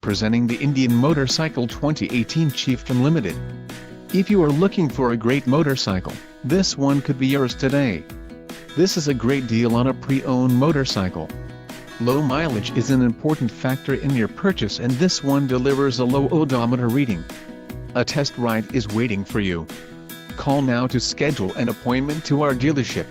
Presenting the Indian Motorcycle 2018 Chieftain Limited. If you are looking for a great motorcycle, this one could be yours today. This is a great deal on a pre-owned motorcycle. Low mileage is an important factor in your purchase, and this one delivers a low odometer reading. A test ride is waiting for you. Call now to schedule an appointment to our dealership.